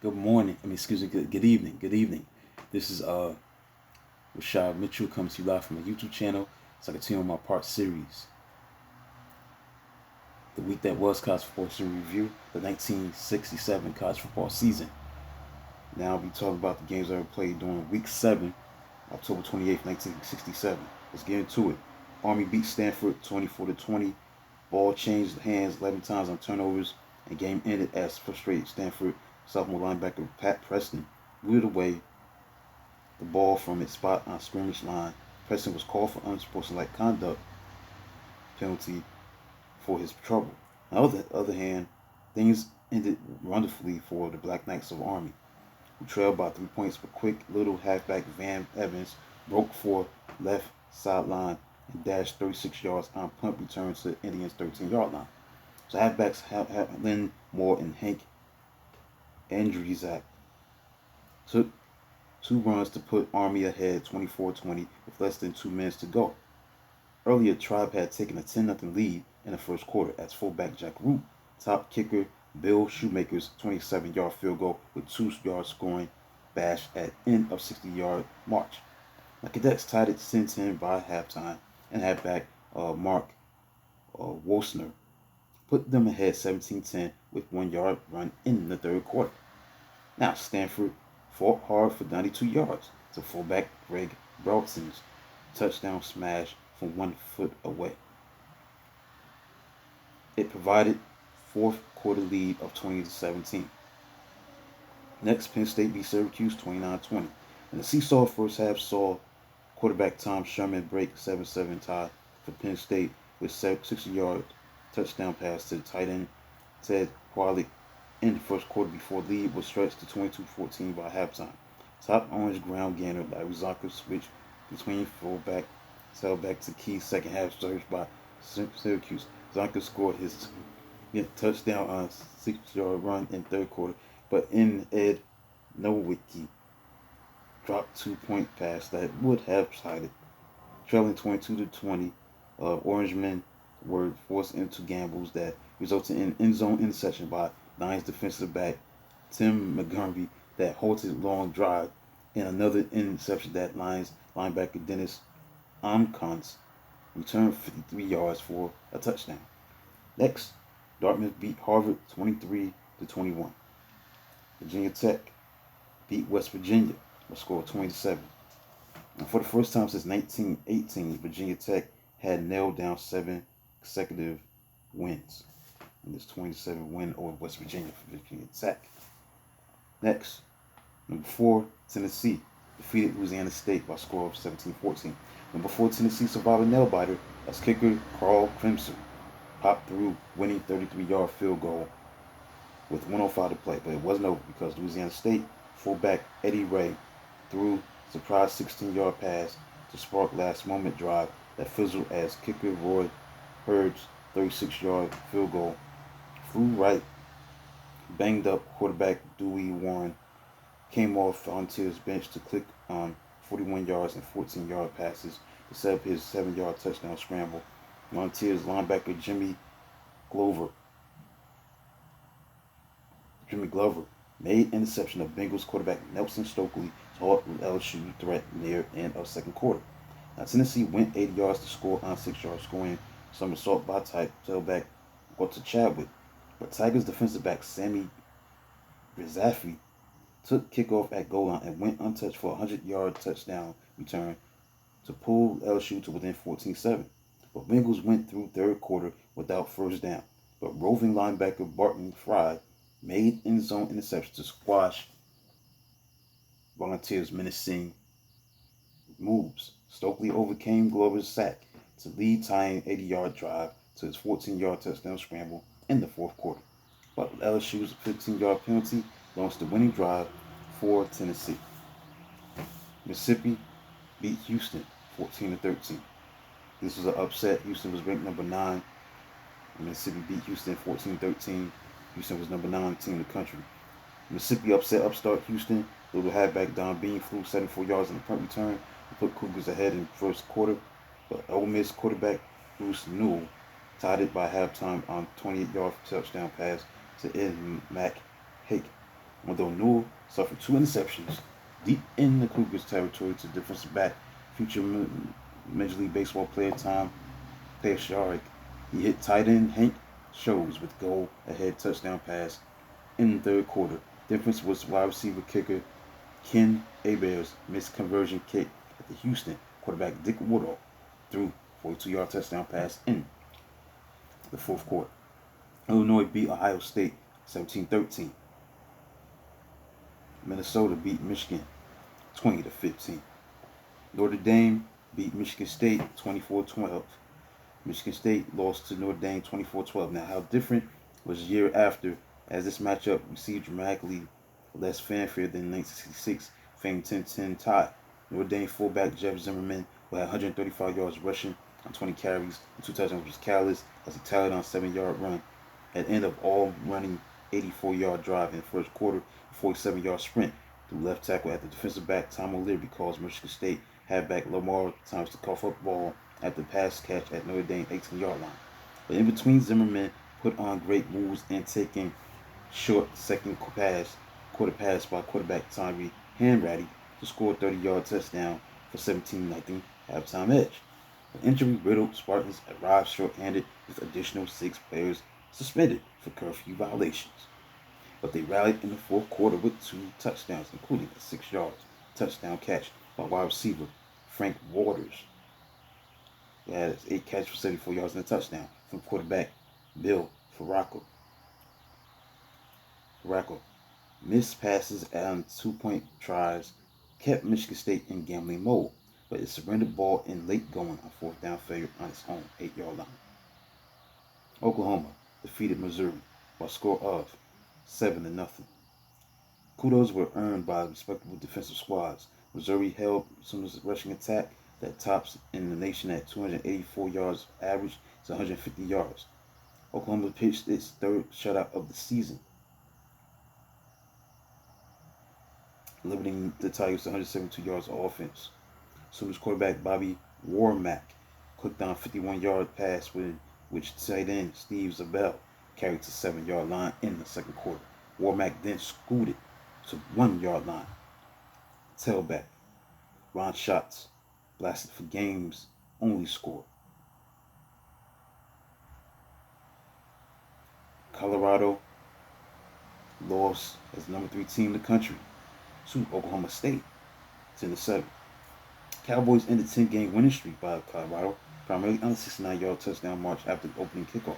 Good morning. Excuse me. Good evening. Good evening. This is Rashad Mitchell coming to you live from my YouTube channel. So I continue on my part series. The week that was college football history review, the 1967 college football season. Now I'll be talking about the games that were played during week 7, October 28th, 1967. Let's get into it. Army beat Stanford 24-20. Ball changed hands 11 times on turnovers, and game ended as frustrated Stanford sophomore linebacker Pat Preston reeled away the ball from its spot on scrimmage line. Preston was called for unsportsmanlike conduct penalty for his trouble. On the other hand, things ended wonderfully for the Black Knights of Army, who trailed by 3 points, but quick little halfback Van Evans broke for left sideline and dashed 36 yards on punt return to the Indians' 13-yard line. So halfbacks Lynn Moore and Hank Andrizak took 2 runs to put Army ahead 24-20 with less than 2 minutes to go. Earlier, Tribe had taken a 10-0 lead in the first quarter as fullback Jack Root topped kicker Bill Shoemaker's 27-yard field goal with 2 yards scoring bash at end of 60-yard march. The Cadets tied it 10-10 by halftime, and halfback Mark Wolsner put them ahead 17-10 with 1 yard run in the third quarter. Now Stanford fought hard for 92 yards to fullback Greg Brelson's touchdown smash from 1 foot away. It provided fourth quarter lead of 20-17. Next, Penn State beat Syracuse 29-20. And the seesaw first half saw quarterback Tom Sherman break 7-7 tie for Penn State with 60-yard touchdown pass to tight end Ted Qualick in the first quarter before the lead was stretched to 22-14 by halftime. Top orange ground gainer Larry Zonka switched between fullback, tailback to key second half surge by Syracuse. Zonka scored his touchdown on a 6-yard run in third quarter, but in Ed Nowicki dropped 2-point pass that would have tied it. Trailing 22-20, Orangemen were forced into gambles that resulted in end zone interception by Lions defensive back Tim McGarvey that halted long drive, and another interception that Lions linebacker Dennis Amkons returned 53 yards for a touchdown. Next, Dartmouth beat Harvard 23-21. Virginia Tech beat West Virginia by a score of 20-7. And for the first time since 1918, Virginia Tech had nailed down 7 consecutive wins. And this 27 win over West Virginia for Virginia Tech. Next, number 4, Tennessee defeated Louisiana State by a score of 17-14. Number 4, Tennessee survived a nail biter as kicker Carl Crimson popped through winning 33-yard field goal with 105 to play, but it wasn't over because Louisiana State fullback Eddie Ray threw surprise 16-yard pass to spark last-moment drive that fizzled as kicker Roy Hurd's 36-yard field goal flew right. Banged up quarterback Dewey Warren came off Volunteers bench to click on 41 yards and 14-yard passes to set up his 7-yard touchdown scramble. Volunteers linebacker Jimmy Glover made interception of Bengals quarterback Nelson Stokely to halt LSU threat near end of second quarter. Now Tennessee went 80 yards to score on 6-yard scoring somersault by tailback Walter Chadwick, but Tigers defensive back Sammy Rizaffi took kickoff at goal line and went untouched for a 100-yard touchdown return to pull LSU to within 14-7. But Bengals went through third quarter without first down. But roving linebacker Barton Fry made end zone interception to squash Volunteers' menacing moves. Stokely overcame Glover's sack to lead tying 80-yard drive to his 14-yard touchdown scramble in the fourth quarter. But LSU's 15-yard penalty launched the winning drive for Tennessee. Mississippi beat Houston 14-13. This was an upset. Houston was ranked number 9. Mississippi beat Houston 14-13. Houston was number 9 team in the country. Mississippi upset upstart Houston. Little halfback Don Bean flew 74 yards in the punt return to put Cougars ahead in the first quarter. But Ole Miss quarterback Bruce Newell tied it by halftime on 28-yard touchdown pass to end Mac Hake. Although Newell suffered 2 interceptions deep in the Cougars' territory to defensive back, future Major League Baseball player Tom Patriarch, he hit tight end Hank Shows with goal-ahead touchdown pass in the third quarter. Difference was wide receiver kicker Ken Hebert's missed conversion kick at the Houston quarterback Dick Woodall threw 42-yard touchdown pass in the fourth quarter. Illinois beat Ohio State 17-13. Minnesota beat Michigan 20-15. Notre Dame beat Michigan State 24-12. Michigan State lost to Notre Dame 24-12. Now, how different was the year after, as this matchup received dramatically less fanfare than 1966 famed 10-10 tie. Notre Dame fullback Jeff Zimmerman, who had 135 yards rushing on 20 carries and 2 touchdowns, was careless as he tallied on a 7-yard run. At the end of all running 84-yard drive in the first quarter, a 47-yard sprint through left tackle at the defensive back Tom O'Leary caused Michigan State halfback Lamar Thomas to cough up the ball at the pass catch at Notre Dame 18-yard line. But in between, Zimmerman put on great moves and taking short second quarter pass by quarterback Tyree Hanratty to score a 30-yard touchdown for 17-0 halftime edge. The injury-riddled Spartans arrived short-handed with additional 6 players suspended for curfew violations. But they rallied in the fourth quarter with 2 touchdowns, including a 6-yard touchdown catch by wide receiver Frank Waters. He had 8 catches for 74 yards and a touchdown from quarterback Bill Farraco. Missed passes and 2-point tries kept Michigan State in gambling mode, but it surrendered ball in late going on fourth down failure on its own 8-yard line. Oklahoma defeated Missouri by a score of 7-0. Kudos were earned by respectable defensive squads. Missouri held Sooners' rushing attack that tops in the nation at 284 yards average to 150 yards. Oklahoma pitched its third shutout of the season, limiting the Tigers to 172 yards of offense. Sooners quarterback Bobby Warmack clicked on a 51-yard pass which tight end Steve Zabel carried to 7-yard line in the second quarter. Warmack then scooted to 1-yard line. Tailback Ron Schatz blasted for game's only score. Colorado lost as the number 3 team in the country to Oklahoma State 10-7. Cowboys ended 10-game winning streak by Colorado, primarily on a 69-yard touchdown march after the opening kickoff.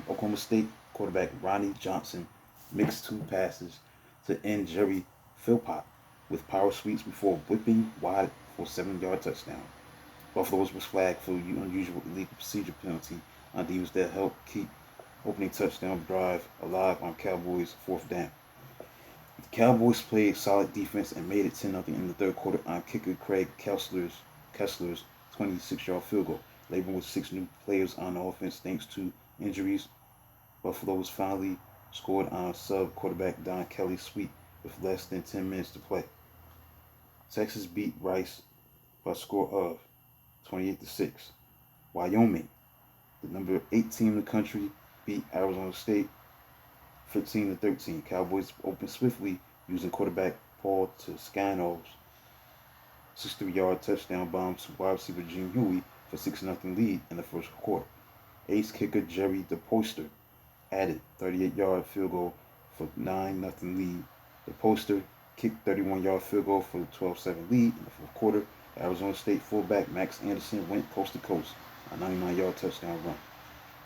Oklahoma State quarterback Ronnie Johnson mixed 2 passes to end Jerry Philpott with power sweeps before whipping wide for a 7-yard touchdown. Buffalo's was flagged for an unusual illegal procedure penalty on defense that helped keep opening touchdown drive alive on Cowboys' 4th down. The Cowboys played solid defense and made it 10-0 in the third quarter on kicker Craig Kessler's 26-yard field goal. Laboring with 6 new players on offense thanks to injuries, Buffalo's finally scored on sub-quarterback Don Kelly's sweep with less than 10 minutes to play. Texas beat Rice by a score of 28-6. Wyoming, the number 8 team in the country, beat Arizona State 15-13. Cowboys opened swiftly using quarterback Paul Toscano's 63-yard touchdown bomb to wide receiver Jim Huey for 6-0 lead in the first quarter. Ace kicker Jerry DePoster added 38-yard field goal for 9-0 lead. DePoster kicked 31-yard field goal for the 12-7 lead in the fourth quarter. Arizona State fullback Max Anderson went coast to coast on a 99-yard touchdown run.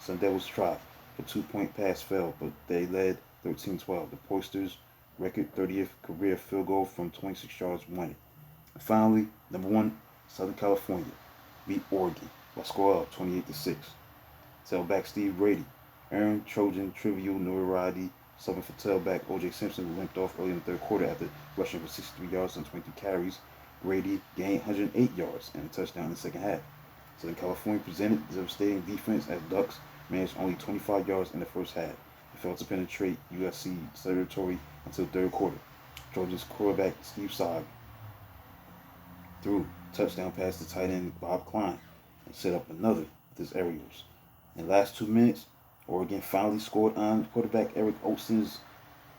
Sun Devils tried for 2-point pass fell, but they led 13-12. The Posters' record 30th career field goal from 26 yards won it. And finally, number 1, Southern California beat Oregon by a score of 28-6. Tailback Steve Brady earned Trojan trivial notoriety, subbing for tailback O.J. Simpson, who limped off early in the third quarter after rushing for 63 yards on 22 carries. Brady gained 108 yards and a touchdown in the second half. Southern California presented devastating defense as Ducks managed only 25 yards in the first half and failed to penetrate USC territory until the third quarter. Trojans quarterback Steve Saag threw a touchdown pass to tight end Bob Klein and set up another with his aerials. In the last 2 minutes, Oregon finally scored on quarterback Eric Olson's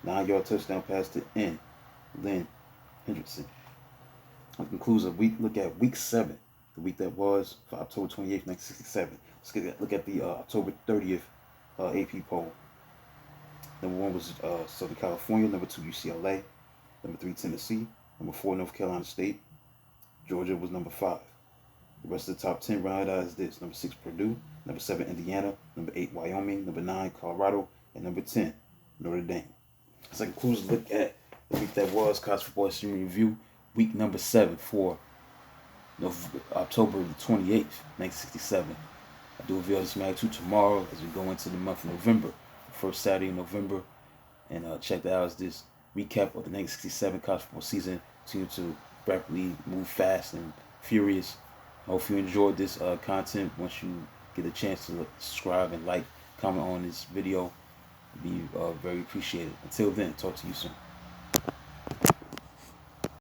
9-yard touchdown pass to end Lynn Hendrickson. That concludes a week. Look at week 7, the week that was for October 28th, 1967. Look at the October 30th AP poll. Number 1 was Southern California. Number 2, UCLA. Number 3, Tennessee. Number 4, North Carolina State. Georgia was number 5. The rest of the top 10 rounded out as this: number 6, Purdue. Number 7, Indiana. Number 8, Wyoming. Number 9, Colorado. And number 10, Notre Dame. As I conclude a look at the week that was, college football history review, week number 7 for October the 28th, 1967. I do reveal this magnitude tomorrow as we go into the month of November, the first Saturday in November. And check that out as this recap of the 1967 college football season. Continue to rapidly move fast and furious. I hope you enjoyed this content. Once you get a chance to subscribe and like, comment on this video, it'd be very appreciated. Until then, talk to you soon.